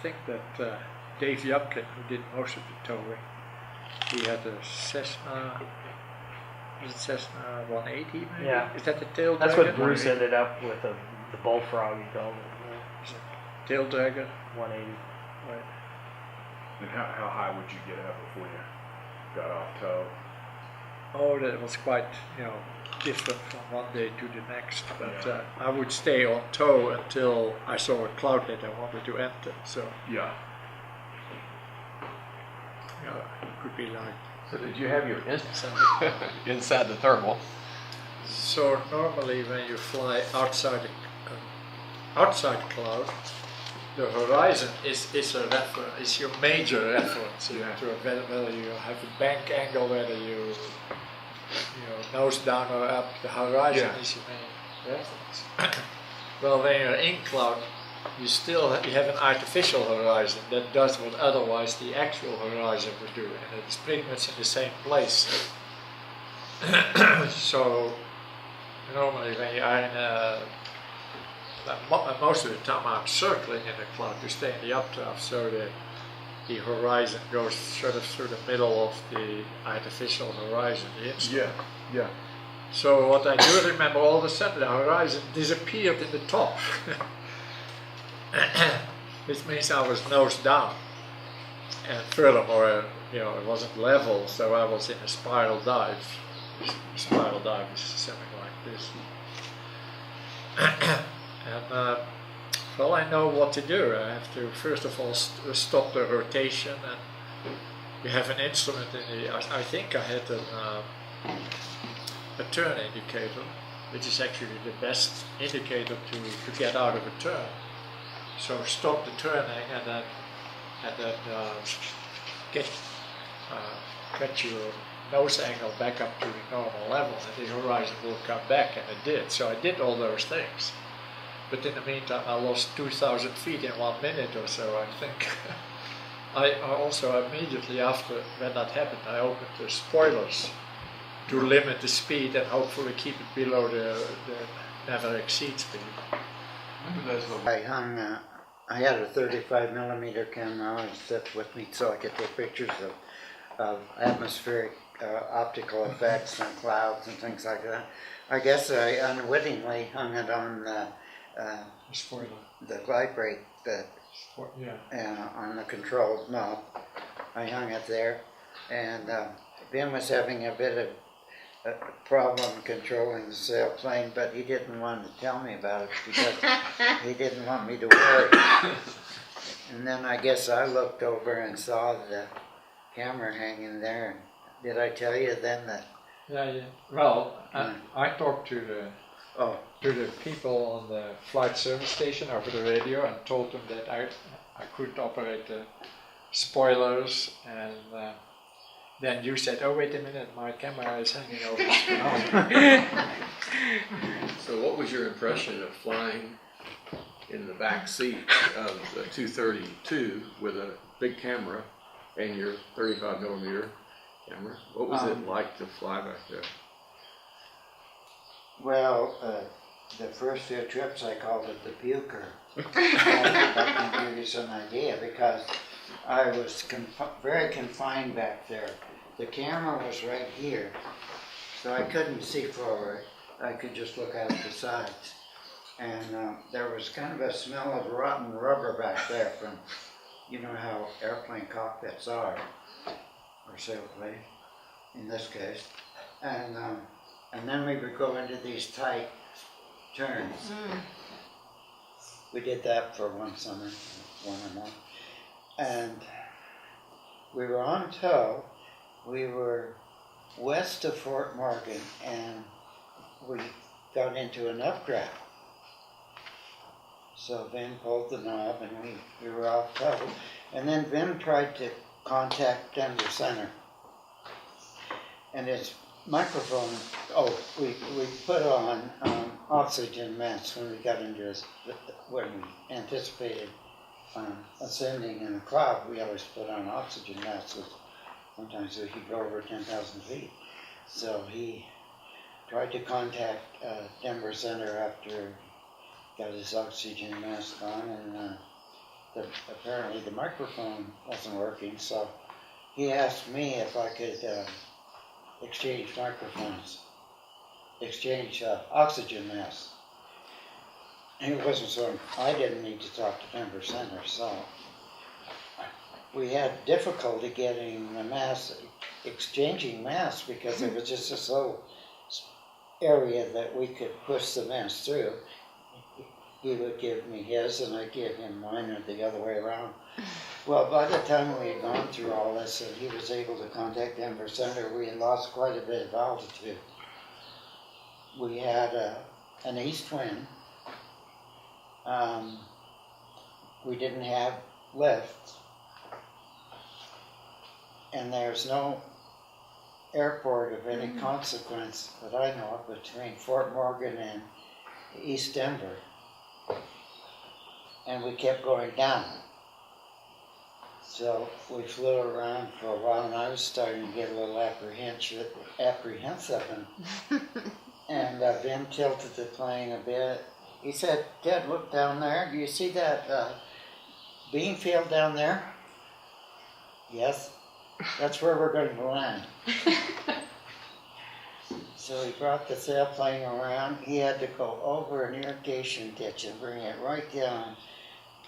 think that Dave Yupkin, who did most of the towing, he had a Cessna. Was it Cessna 180 maybe? Yeah. Is that the tail That's dragon? what Bruce ended up with, the bullfrog, he called it. Is it tail dragon? 180. Right. And how high would you get up before you got off tow? Oh, that was quite, different from one day to the next. But I would stay on tow until I saw a cloud that I wanted to enter. So Yeah. it could be like. So did you have your inside the thermal? So normally when you fly outside cloud, the horizon is a reference, is your major reference to whether you have a bank angle, whether you nose down or up. The horizon is your main reference. Well, when you're in cloud, you have an artificial horizon that does what otherwise the actual horizon would do, and it's pretty much in the same place. So normally when you are in most of the time I'm circling in the cloud to stay in the updraft, so the horizon goes sort of through the middle of the artificial horizon, the instrument. Yeah. So what I do remember, all of a sudden the horizon disappeared in the top. Which means I was nose down. And furthermore, it wasn't level, so I was in a spiral dive. Spiral dive is something like this. And well, I know what to do. I have to first of all stop the rotation, and you have an instrument in the. I think I had a turn indicator, which is actually the best indicator to get out of a turn. So stop the turning and then get your nose angle back up to the normal level, and the horizon will come back, and it did. So I did all those things. But in the meantime, I lost 2,000 feet in 1 minute or so, I think. I also immediately after when that happened, I opened the spoilers to limit the speed and hopefully keep it below the never exceed speed. I had a 35mm camera always set with me so I could take pictures of atmospheric optical effects and clouds and things like that. I guess I unwittingly hung it on the glide brake on the control knob. I hung it there, and Ben was having a bit of a problem controlling the sailplane, but he didn't want to tell me about it because he didn't want me to worry. And then I guess I looked over and saw the camera hanging there. Did I tell you then that? Yeah. Well, I talked to the people on the flight service station over the radio and told them that I couldn't operate the spoilers, and then you said, "Oh, wait a minute, my camera is hanging over the spoilers." So what was your impression of flying in the back seat of the 232 with a big camera and your 35mm camera? What was it like to fly back there? Well, the first few trips I called it the puker. That can give you some idea, because I was very confined back there. The camera was right here, so I couldn't see forward. I could just look out the sides. And there was kind of a smell of rotten rubber back there from, how airplane cockpits are, or sailplane in this case. And then we would go into these tight turns. We did that for one summer, one or more. And we were on tow. We were west of Fort Morgan, and we got into an updraft. So Vim pulled the knob, and we were off tow. And then Vim tried to contact Denver Center. And his microphone, we put on oxygen masks when we got into when we anticipated ascending in a cloud. We always put on oxygen masks. Sometimes we could go over 10,000 feet. So he tried to contact Denver Center after he got his oxygen mask on, and apparently the microphone wasn't working, so he asked me if I could exchange oxygen masks. And it wasn't so, I didn't need to talk to member center, so we had difficulty getting the exchanging masks because it was just this little area that we could push the mask through. He would give me his and I'd give him mine, or the other way around. Well, by the time we had gone through all this and he was able to contact Denver Center, we had lost quite a bit of altitude. We had an east wind. We didn't have lift. And there's no airport of any consequence that I know of between Fort Morgan and East Denver. And we kept going down. So we flew around for a while and I was starting to get a little apprehensive and Vim tilted the plane a bit. He said, "Dad, look down there. Do you see that bean field down there?" "Yes, that's where we're going to land." So he brought the sailplane around. He had to go over an irrigation ditch and bring it right down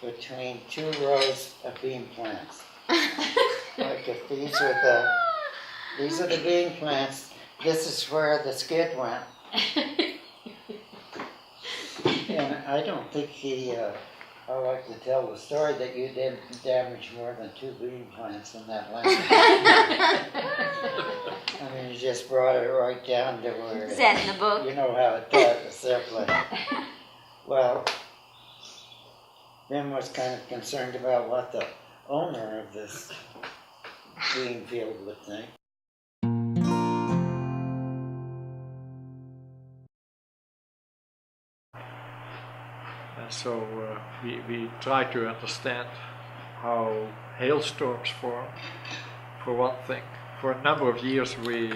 between two rows of bean plants. Like if these are the bean plants, this is where the skid went. And I don't think I like to tell the story that you didn't damage more than 2 bean plants in that land. I mean, you just brought it right down to where, Is that in the book? you know how it does, the sailplane. Well, Vim was kind of concerned about what the owner of this bean field would think. And so we try to understand how hailstorms form, for one thing. For a number of years we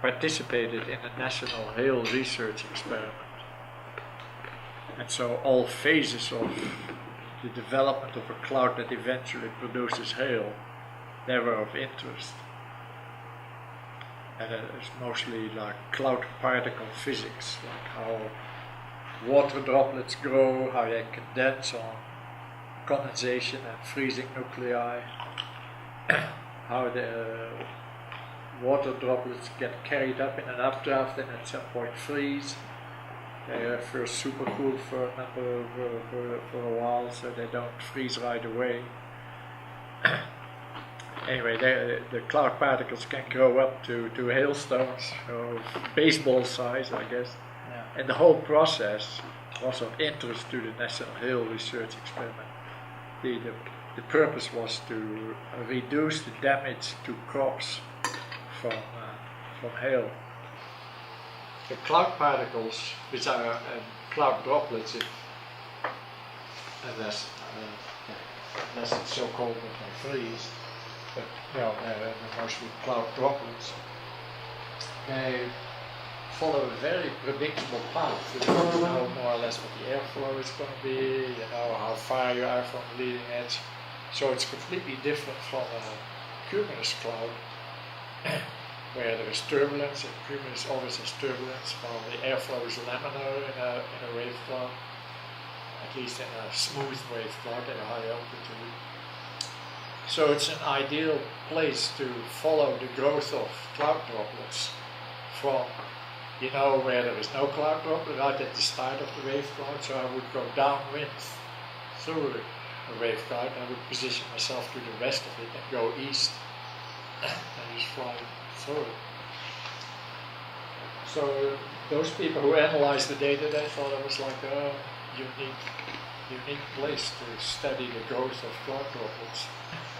participated in a national hail research experiment. And so all phases of the development of a cloud that eventually produces hail, they were of interest. And it's mostly like cloud particle physics, like how water droplets grow, how they condense on condensation and freezing nuclei, how the water droplets get carried up in an updraft and at some point freeze. They are first supercooled for a while, so they don't freeze right away. Anyway, the cloud particles can grow up to hailstones of baseball size, I guess. Yeah. And the whole process was of interest to the National Hail Research Experiment. The purpose was to reduce the damage to crops from hail. The cloud particles, which are cloud droplets, unless it's so cold that they freeze, but they're mostly cloud droplets. They follow a very predictable path. You know more or less what the airflow is going to be, you know how far you are from the leading edge. So it's completely different from a cumulus cloud, where there is turbulence, and cumulus always has turbulence, while the airflow is laminar in a wave cloud, at least in a smooth wave cloud at a high altitude. So it's an ideal place to follow the growth of cloud droplets from, where there is no cloud droplet, right at the start of the wave cloud. So I would go downwind through a wave cloud, and I would position myself to the west of it and go east and just fly through it. So those people who analyzed the data, they thought it was like a unique place to study the growth of cloud droplets.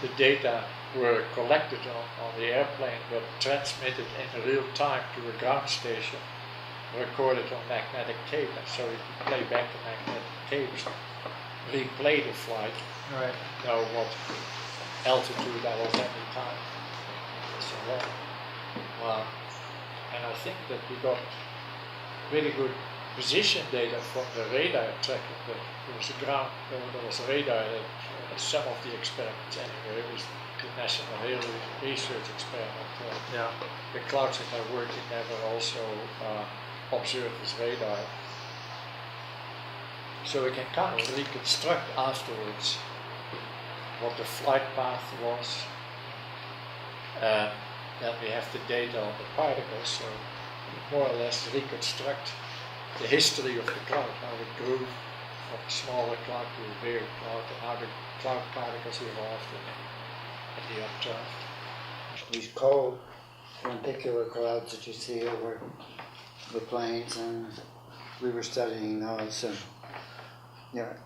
The data were collected on the airplane but transmitted in real time to a ground station, recorded on magnetic tape, and so you could play back the magnetic tapes, replay the flight, right, know what altitude I was at the time, and so on. And I think that we got really good position data from the radar tracking. There was a ground, there was radar that some of the experiments anyway. It was the National Hill Research Experiment. Yeah. The clouds that are working there were also observed with radar. So we can kind of reconstruct afterwards what the flight path was. Then we have the data on the particles, so more or less reconstruct the history of the cloud, how it grew from a smaller cloud to a bigger cloud, and how the cloud particles evolved in the updraft. These cold lenticular clouds that you see over the plains, and we were studying those, and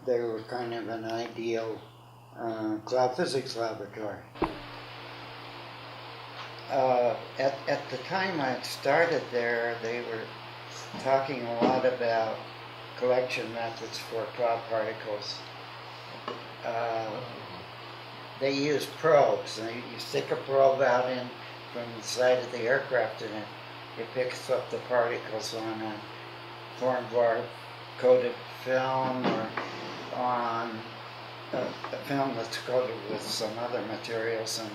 they were kind of an ideal cloud physics laboratory. At the time I started there, they were talking a lot about collection methods for cloud particles. They use probes, and you stick a probe out in from the side of the aircraft, and it picks up the particles on a formbar coated film or on a film that's coated with some other materials, and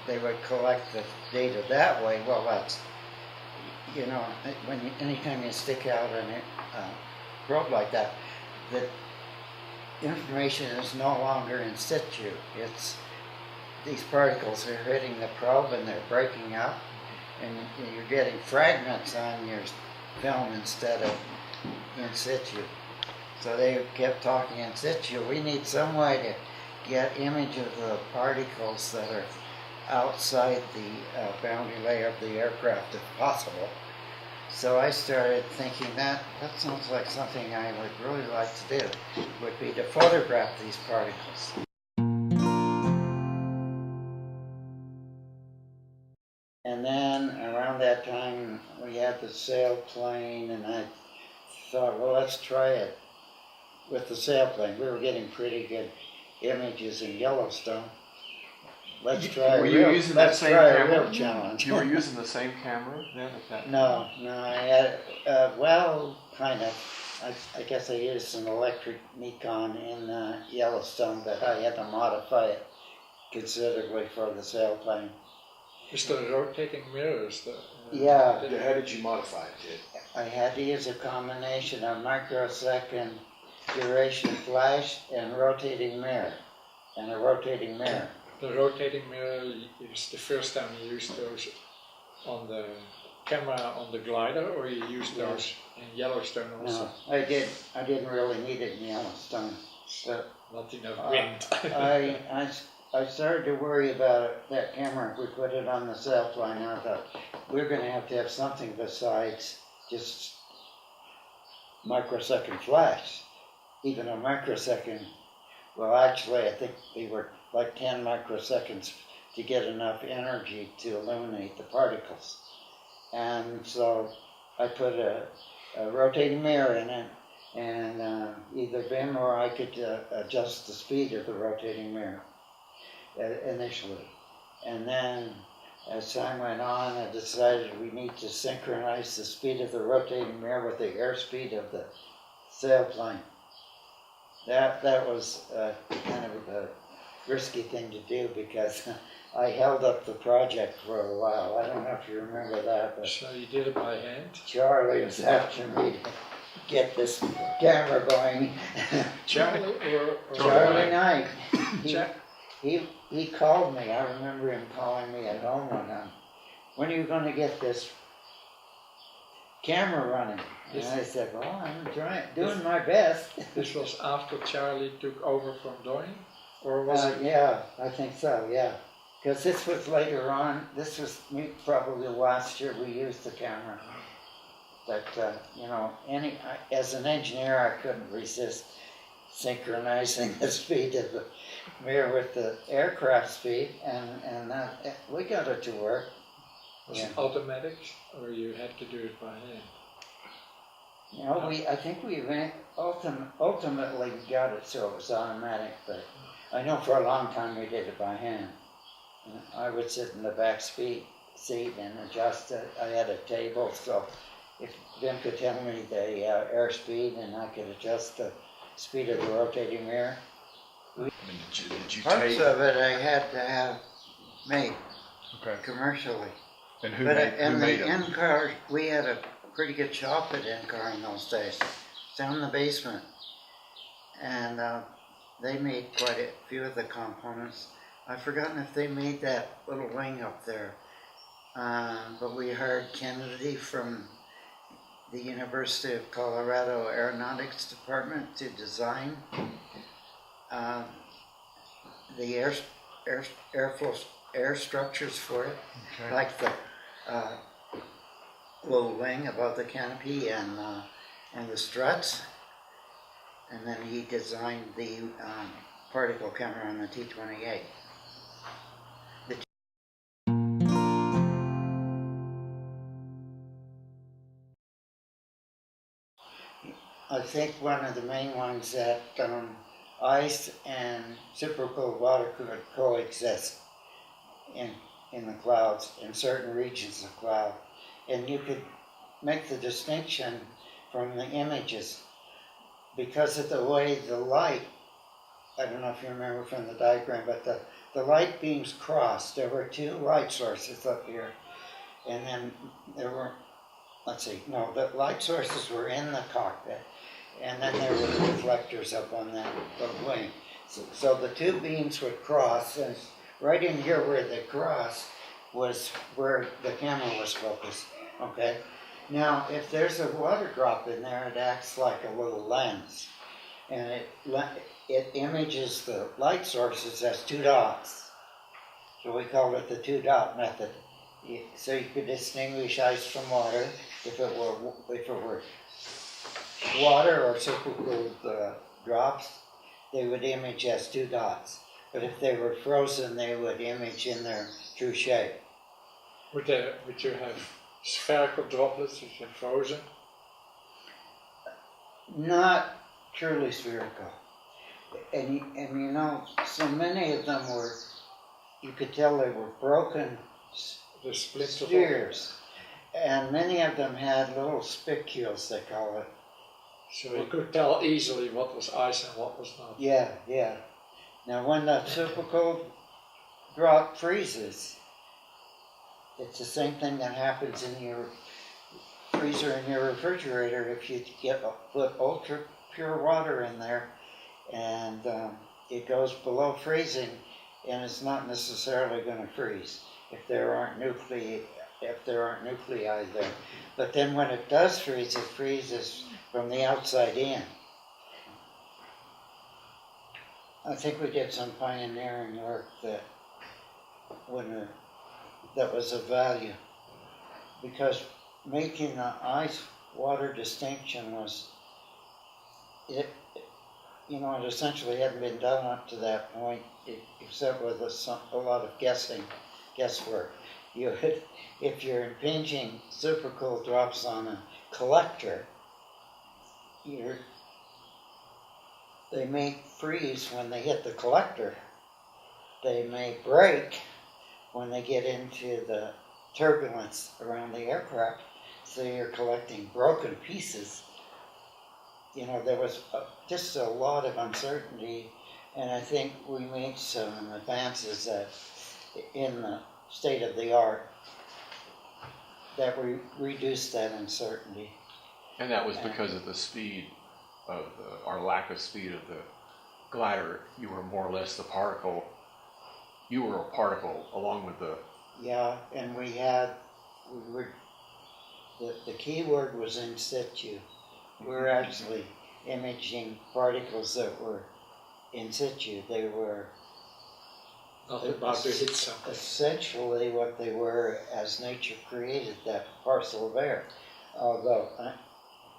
they would collect the data that way. Well, that's, anytime you stick out a probe like that, the information is no longer in situ. It's these particles are hitting the probe and they're breaking up, and you're getting fragments on your film instead of in situ. So they kept talking in situ. We need some way to get image of the particles that are outside the boundary layer of the aircraft if possible. So I started thinking that sounds like something I would really like to do, would be to photograph these particles. And then around that time we had the sailplane, and I thought, well, let's try it with the sailplane. We were getting pretty good images in Yellowstone. Let's try Were a you real, using that let's same try a camera? real challenge. You were using the same camera then at that No, I had, kind of. I guess I used an electric Nikon in Yellowstone, but I had to modify it considerably for the sailplane. Just the rotating mirrors. Yeah, How did you modify it, Ted? I had to use a combination of microsecond duration flash and rotating mirror, and a rotating mirror. The rotating mirror is the first time you used those on the camera on the glider, or you used those in Yellowstone also? No, I didn't really need it in Yellowstone, but Not enough wind. I started to worry about that camera if we put it on the sailplane. I thought we're going to have something besides just microsecond flash. Even a microsecond, well, actually I think they were like 10 microseconds to get enough energy to illuminate the particles. And so I put a rotating mirror in it, and either Vim or I could adjust the speed of the rotating mirror initially. And then as time went on, I decided we need to synchronize the speed of the rotating mirror with the airspeed of the sailplane. That was kind of a risky thing to do, because I held up the project for a while. I don't know if you remember that, but So you did it by hand? Charlie was after me to get this camera going. Charlie or Charlie Knight. Jack? He called me. I remember him calling me at home one time. When are you going to get this camera running? And I said, well, I'm doing my best. This was after Charlie took over from Donnie? Or was it? Yeah, I think so, yeah. Because this was later on. This was probably last year we used the camera. But, as an engineer, I couldn't resist synchronizing the speed of the mirror with the aircraft speed, and we got it to work. Was it automatic, or you had to do it by hand? I think we ultimately got it so it was automatic, but I know for a long time we did it by hand. I would sit in the back seat and adjust it. I had a table, so if Vim could tell me the airspeed and I could adjust the speed of the rotating mirror. I mean, did you Parts take, of it I had to have made okay, commercially. and who But made the them? in-car, we had a pretty good shop at in-car in those days, down in the basement. And they made quite a few of the components. I've forgotten if they made that little wing up there. But we hired Kennedy from the University of Colorado Aeronautics Department to design the air structures for it, Okay. like the little wing above the canopy and the struts. And then he designed the particle camera on the T-28. I think one of the main ones that ice and supercooled water could coexist in the clouds, in certain regions of cloud. And you could make the distinction from the images because of the way the light, I don't know if you remember from the diagram, but the light beams crossed. There were two light sources up here, and then there were, the light sources were in the cockpit, and then there were reflectors up on that wing. So the two beams would cross, and right in here where they cross was where the camera was focused, okay? Now, if there's a water drop in there, it acts like a little lens, and it images the light sources as two dots. So we called it the two-dot method. So you could distinguish ice from water if it were water or supercooled drops. They would image as two dots. But if they were frozen, they would image in their true shape. Would you have spherical droplets if they're frozen? Not truly spherical. And you know, so many of them were, you could tell they were broken The splinter spheres. And many of them had little spicules, they call it. So you could tell easily what was ice and what was not. Yeah, yeah. Now when the supercooled drop freezes, it's the same thing that happens in your freezer in your refrigerator if you put ultra pure water in there and it goes below freezing and it's not necessarily going to freeze if there aren't nuclei there. But then when it does freeze, it freezes from the outside in. I think we did some pioneering work that was of value, because making the ice-water distinction was, it essentially hadn't been done up to that point, except with a lot of guesswork. If you're impinging supercooled drops on a collector, they may freeze when they hit the collector. They may break when they get into the turbulence around the aircraft. So you're collecting broken pieces. There was just a lot of uncertainty, and I think we made some advances in the state of the art that reduced that uncertainty. And that was because of the speed of or lack of speed of the glider. You were more or less the particle. You were a particle along with the... Yeah, and the key word was in situ. We were actually imaging particles that were in situ. They were Not about to hit something. essentially what they were as nature created that parcel of air. Although,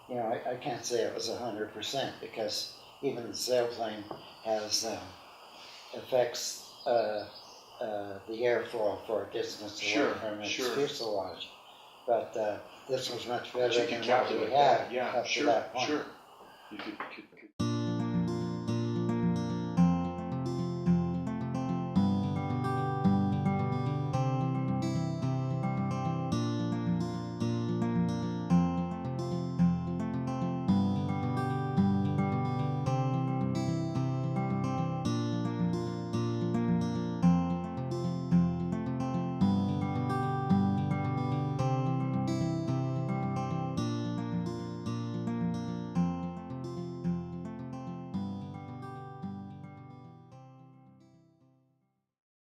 I can't say it was 100% because even the sailplane has affects the airflow for a distance away from its fuselage. But this was much better than what we had up to that point. Sure. You could